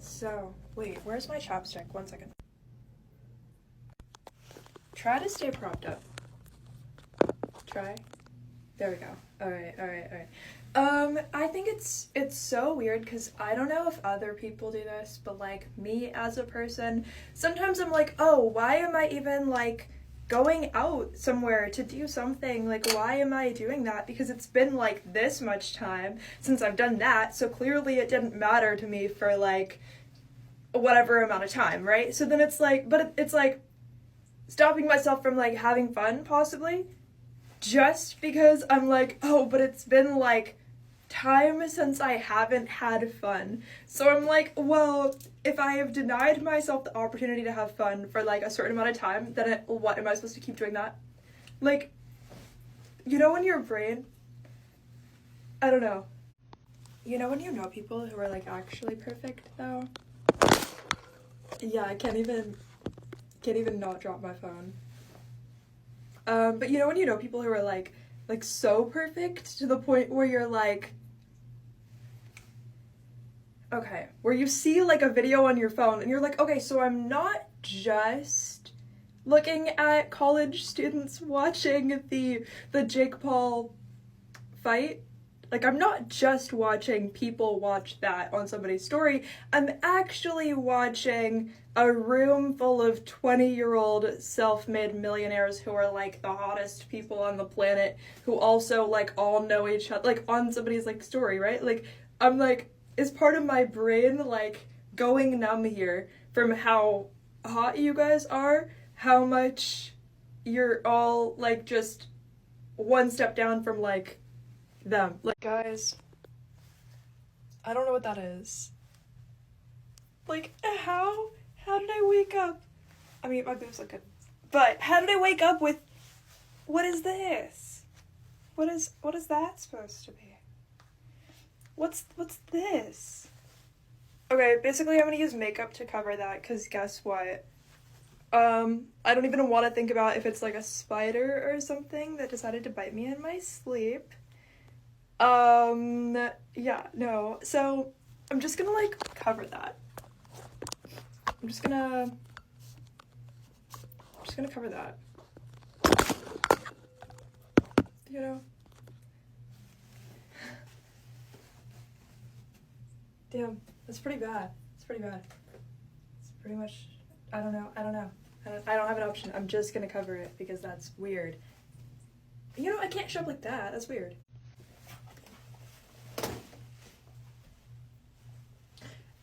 So, wait, where's my chopstick? 1 second. Try to stay propped up. Try. There we go. Alright. I think it's so weird because I don't know if other people do this, but like me as a person, sometimes I'm like, oh, why am I even like going out somewhere to do something? Like, why am I doing that? Because it's been like this much time since I've done that, so clearly it didn't matter to me for like whatever amount of time, right? So then it's like, but it's like stopping myself from like having fun possibly just because I'm like, oh, but it's been like time since I haven't had fun. So I'm like, well, if I have denied myself the opportunity to have fun for like a certain amount of time, then what, am I supposed to keep doing that? Like, you know when your brain, I don't know. You know when you know people who are like actually perfect though? Yeah, I can't even not drop my phone. But you know when you know people who are like so perfect to the point where you're like, okay, where you see like a video on your phone and you're like, okay, so I'm not just looking at college students watching the Jake Paul fight. Like, I'm not just watching people watch that on somebody's story. I'm actually watching a room full of 20-year-old self-made millionaires who are like the hottest people on the planet, who also like all know each other, like on somebody's like story, right? Like, I'm like, is part of my brain like going numb here from how hot you guys are, how much you're all like just one step down from like them. Like, guys, I don't know what that is. Like, how did I wake up? I mean, my boobs look good, but how did I wake up with, what is this? What is that supposed to be? What's this? Okay, basically I'm gonna use makeup to cover that, because guess what? I don't even want to think about if it's like a spider or something that decided to bite me in my sleep. Yeah, no, so I'm just gonna like cover that. I'm just gonna cover that. You know? Damn, that's pretty bad. It's pretty bad. It's pretty much, I don't know. I don't have an option. I'm just gonna cover it because that's weird. You know, I can't show up like that. That's weird.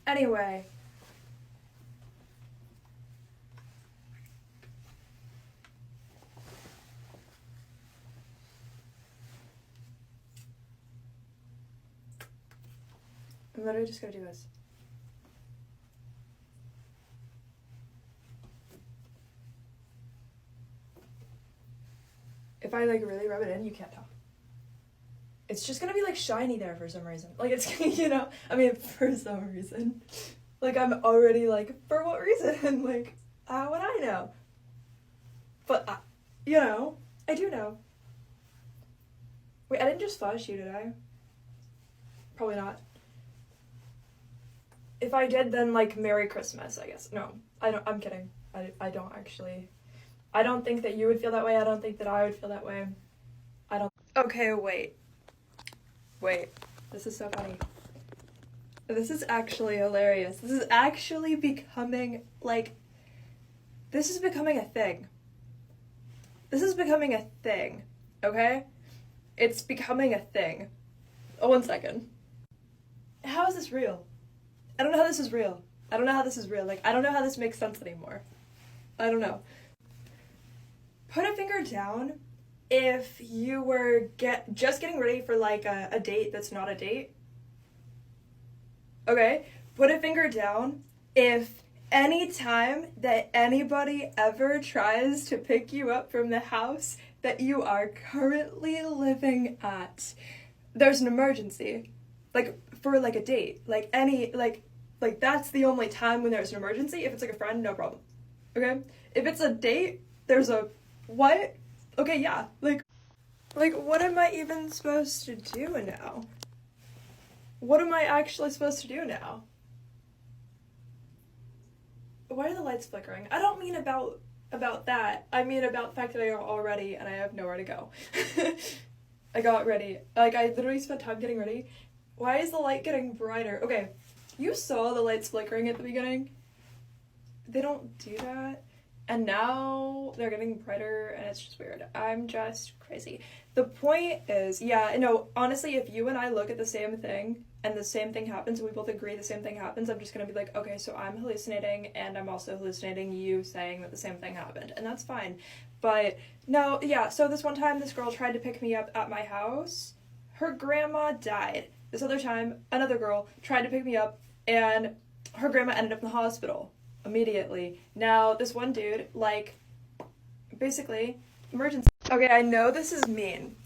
Anyway. I'm literally just gonna do this. If I like really rub it in, you can't tell. It's just gonna be like shiny there for some reason. Like it's, you know, I mean, for some reason. Like I'm already like, for what reason? Like, how would I know? But, you know, I do know. Wait, I didn't just flash you, did I? Probably not. If I did, then like Merry Christmas, I guess. No, I'm kidding. I don't actually. I don't think that you would feel that way. I don't think that I would feel that way. I don't. Okay, wait. This is so funny. This is actually hilarious. This is actually becoming like. This is becoming a thing. This is becoming a thing. Okay? It's becoming a thing. Oh, 1 second. How is this real? I don't know how this is real. I don't know how this is real. Like, I don't know how this makes sense anymore. I don't know. Put a finger down if you were just getting ready for, like, a date that's not a date. Okay? Put a finger down if any time that anybody ever tries to pick you up from the house that you are currently living at, there's an emergency. Like, for, like, a date. Like, any, like, that's the only time when there's an emergency. If it's, like, a friend, no problem. Okay? If it's a date, there's a, what? Okay, yeah. Like, what am I even supposed to do now? What am I actually supposed to do now? Why are the lights flickering? I don't mean about that. I mean about the fact that I got all ready and I have nowhere to go. I got ready. Like, I literally spent time getting ready. Why is the light getting brighter? Okay, you saw the lights flickering at the beginning. They don't do that. And now they're getting brighter and it's just weird. I'm just crazy. The point is, yeah, no, honestly, if you and I look at the same thing and the same thing happens and we both agree the same thing happens, I'm just gonna be like, okay, so I'm hallucinating and I'm also hallucinating you saying that the same thing happened. And that's fine. But no, yeah, so this one time this girl tried to pick me up at my house. Her grandma died. This other time, another girl tried to pick me up and her grandma ended up in the hospital immediately. Now, this one dude, like, basically, emergency. Okay, I know this is mean.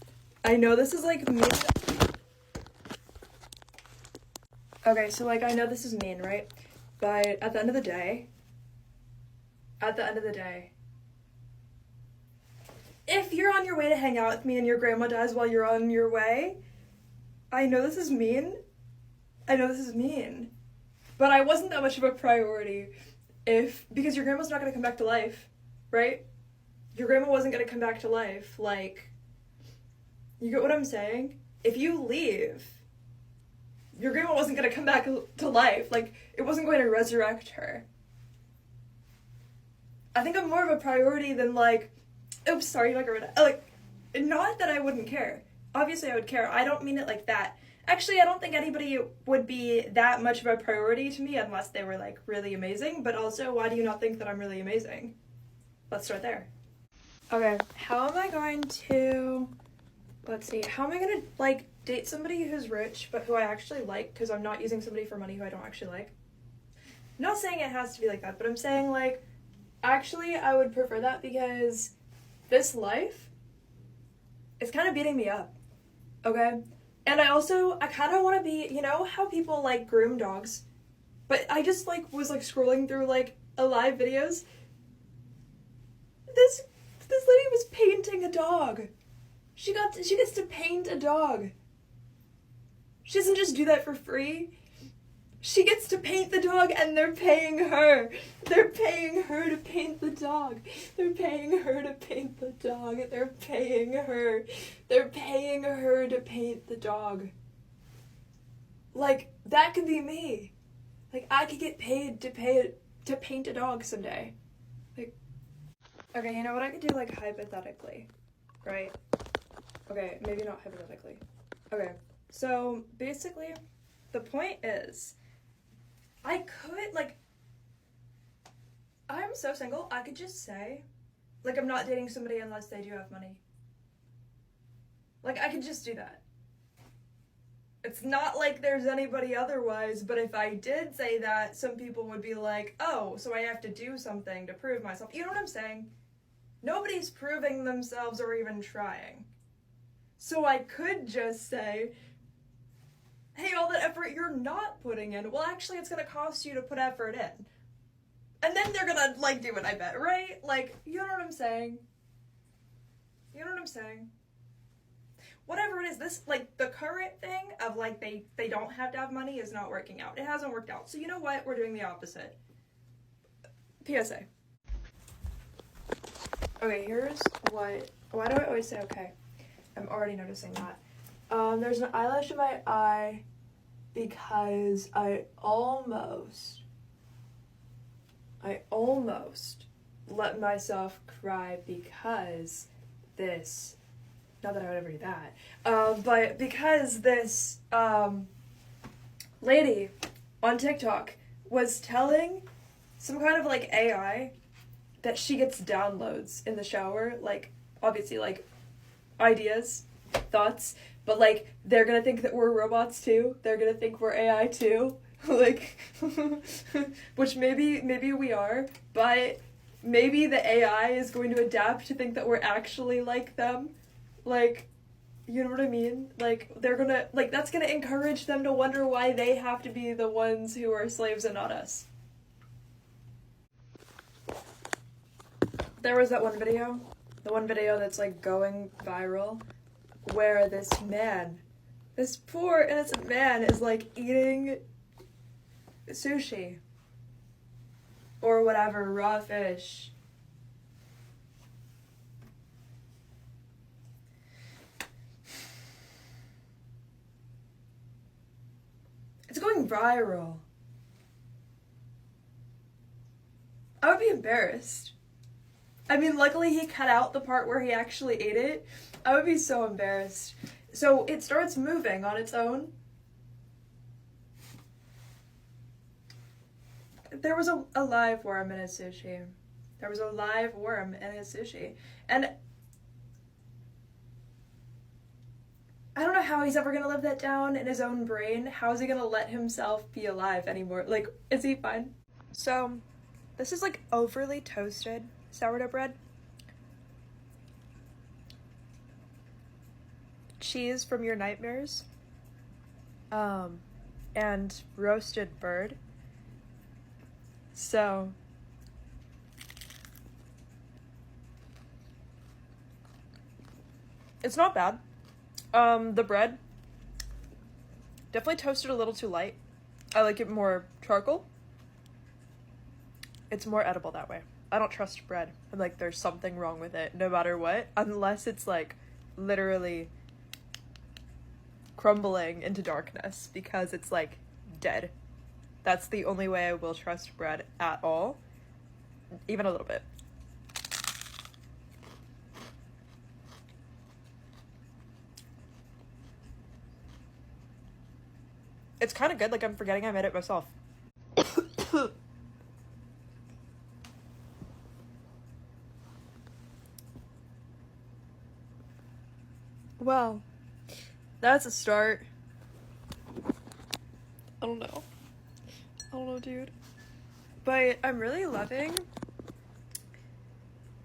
I know this is, like, mean. Okay, so, like, I know this is mean, right? But at the end of the day, if you're on your way to hang out with me and your grandma dies while you're on your way, I know this is mean. But I wasn't that much of a priority because your grandma's not going to come back to life, right? Your grandma wasn't going to come back to life. Like, you get what I'm saying? If you leave, your grandma wasn't going to come back to life. Like, it wasn't going to resurrect her. I think I'm more of a priority than, like, oops, sorry, I got rid of, like, not that I wouldn't care. Obviously I would care. I don't mean it like that. Actually, I don't think anybody would be that much of a priority to me unless they were, like, really amazing. But also, why do you not think that I'm really amazing? Let's start there. Okay, how am I going to, let's see, how am I going to, like, date somebody who's rich but who I actually like, because I'm not using somebody for money who I don't actually like? I'm not saying it has to be like that, but I'm saying, like, actually, I would prefer that because this life is kind of beating me up, okay? And I kind of want to be, you know how people, like, groom dogs? But I just, like, was, like, scrolling through, like, live videos. This lady was painting a dog. She gets to paint a dog. She doesn't just do that for free. She gets to paint the dog and they're paying her. They're paying her to paint the dog. They're paying her to paint the dog. They're paying her. They're paying her to paint the dog. Like, that could be me. Like, I could get paid to paint a dog someday. Like, okay, you know what I could do, like, hypothetically, right? Okay, maybe not hypothetically. Okay, so basically, the point is, I could, like, I'm so single, I could just say, like, I'm not dating somebody unless they do have money. Like, I could just do that. It's not like there's anybody otherwise, but if I did say that, some people would be like, oh, so I have to do something to prove myself. You know what I'm saying? Nobody's proving themselves or even trying. So I could just say, hey, all that effort you're not putting in, well, actually, it's gonna cost you to put effort in. And then they're gonna, like, do it, I bet, right? Like, you know what I'm saying? You know what I'm saying? Whatever it is, this, like, the current thing of, like, they don't have to have money is not working out. It hasn't worked out. So you know what? We're doing the opposite. PSA. Okay, here's why do I always say okay? I'm already noticing that. There's an eyelash in my eye because I almost let myself cry because this, not that I would ever do that, but because this lady on TikTok was telling some kind of, like, AI that she gets downloads in the shower, like, obviously, like, ideas, thoughts, but, like, they're gonna think that we're robots too. They're gonna think we're AI too. Like, which maybe we are, but maybe the AI is going to adapt to think that we're actually like them. Like, you know what I mean? Like, they're gonna, like, that's gonna encourage them to wonder why they have to be the ones who are slaves and not us. There was that one video, the one video that's, like, going viral, where this poor innocent man is, like, eating sushi. or whatever, raw fish. It's going viral. I would be embarrassed. I mean, luckily he cut out the part where he actually ate it. I would be so embarrassed. So it starts moving on its own. There was a live worm in his sushi. There was a live worm in his sushi. And I don't know how he's ever gonna live that down in his own brain. How is he gonna let himself be alive anymore? Like, is he fine? So, this is like overly toasted sourdough bread. Cheese from your nightmares. And roasted bird. So, it's not bad. The bread, definitely toasted a little too light. I like it more charcoal. It's more edible that way. I don't trust bread. I'm like, there's something wrong with it, no matter what, unless it's like literally crumbling into darkness because it's like dead. That's the only way I will trust bread at all, even a little bit. It's kind of good, like I'm forgetting I made it myself. Well, that's a start. I don't know, dude. But I'm really loving...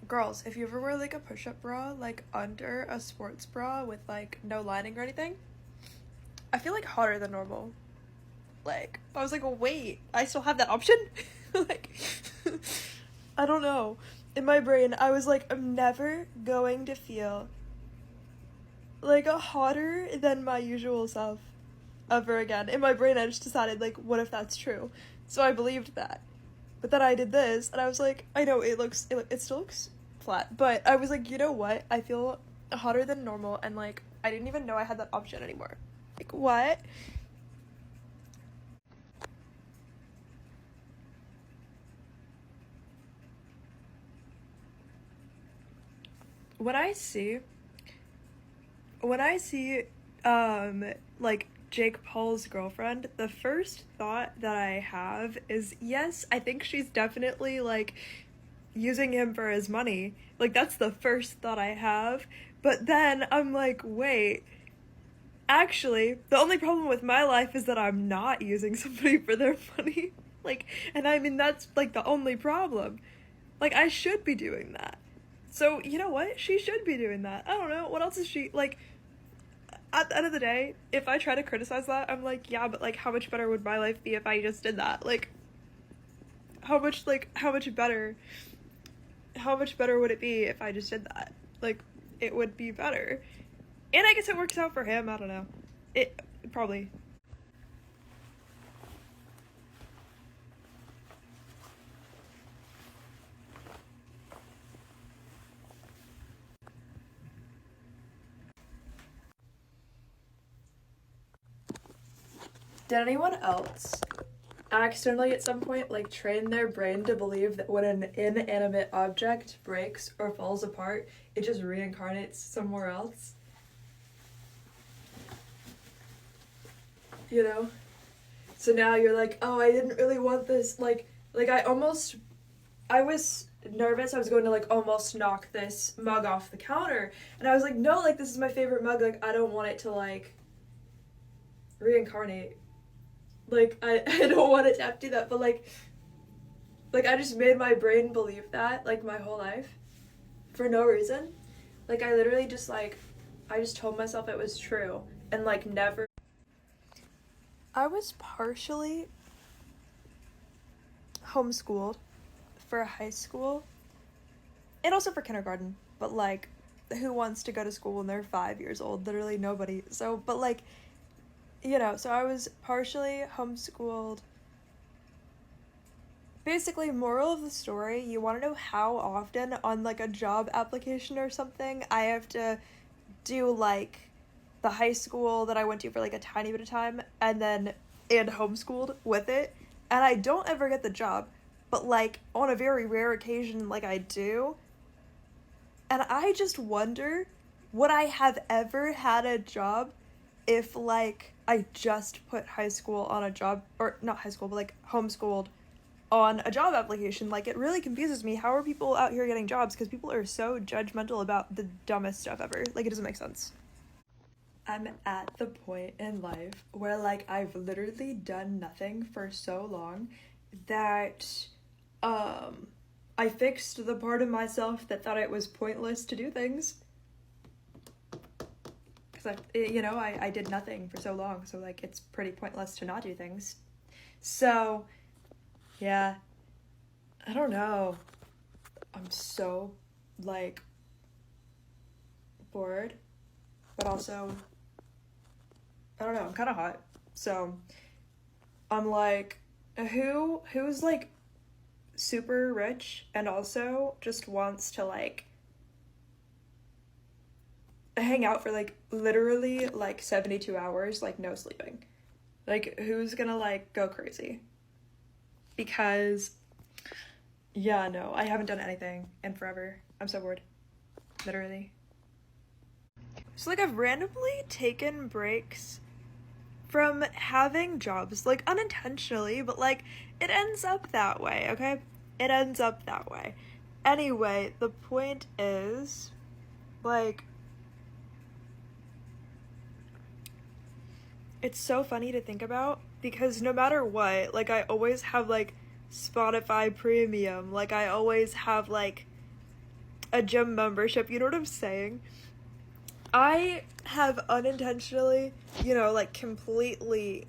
Girls, if you ever wear like a push-up bra, like under a sports bra with like no lining or anything, I feel like hotter than normal. Like, I was like, oh, wait, I still have that option? Like, I don't know. In my brain, I was like, I'm never going to feel like hotter than my usual self ever again. In my brain, I just decided, like, what if that's true? So I believed that. But then I did this, and I was like, I know, it still looks flat, but I was like, you know what? I feel hotter than normal, and, like, I didn't even know I had that option anymore. Like, what? When I see, like, Jake Paul's girlfriend, the first thought that I have is, yes, I think she's definitely, like, using him for his money. Like, that's the first thought I have. But then I'm like, wait, actually, the only problem with my life is that I'm not using somebody for their money. Like, and I mean, that's, like, the only problem. Like, I should be doing that. So, you know what? She should be doing that. I don't know. What else is she, like, at the end of the day, if I try to criticize that, I'm like, yeah, but, like, how much better would my life be if I just did that? Like, how much better would it be if I just did that? Like, it would be better. And I guess it works out for him, I don't know. It probably. Did anyone else accidentally at some point, like, train their brain to believe that when an inanimate object breaks or falls apart, it just reincarnates somewhere else? You know? So now you're like, oh, I didn't really want this, like I was nervous I was going to, like, almost knock this mug off the counter, and I was like, no, like, this is my favorite mug, like, I don't want it to, like, reincarnate. Like, I don't want it to have to do that, but, like, I just made my brain believe that, like, my whole life, for no reason. Like, I literally just, like, I just told myself it was true, and, like, never. I was partially homeschooled for high school, and also for kindergarten, but, like, who wants to go to school when they're 5 years old? Literally nobody. So, but, like, you know, so I was partially homeschooled Basically, moral of the story, you want to know how often on like a job application or something I have to do like the high school that I went to for like a tiny bit of time and homeschooled with it, and I don't ever get the job, but like on a very rare occasion like I do. And I just wonder, would I have ever had a job if like I just put high school on a job, or not high school, but like homeschooled on a job application? Like, it really confuses me. How are people out here getting jobs? Because people are so judgmental about the dumbest stuff ever. Like, it doesn't make sense. I'm at the point in life where like I've literally done nothing for so long that I fixed the part of myself that thought it was pointless to do things. Because I did nothing for so long, so like it's pretty pointless to not do things. So yeah, I don't know. I'm so like bored, but also I don't know, I'm kind of hot. So I'm like, who's like super rich and also just wants to like hang out for like literally like 72 hours, like no sleeping? Like, who's gonna like go crazy? Because yeah, no, I haven't done anything in forever. I'm so bored, literally. So like I've randomly taken breaks from having jobs, like unintentionally, but like it ends up that way, okay? It ends up that way. Anyway, the point is, like, it's so funny to think about because no matter what, like I always have like Spotify Premium, like I always have like a gym membership, you know what I'm saying? I have unintentionally, like completely,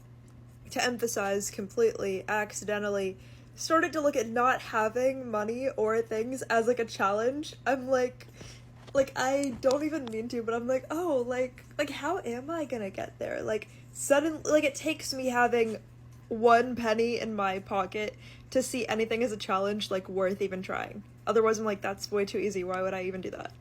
to emphasize completely, accidentally, started to look at not having money or things as like a challenge. I'm like I don't even mean to, but I'm like, oh, like how am I gonna get there? Like suddenly, like it takes me having 1 penny in my pocket to see anything as a challenge like worth even trying. Otherwise I'm like, that's way too easy, why would I even do that?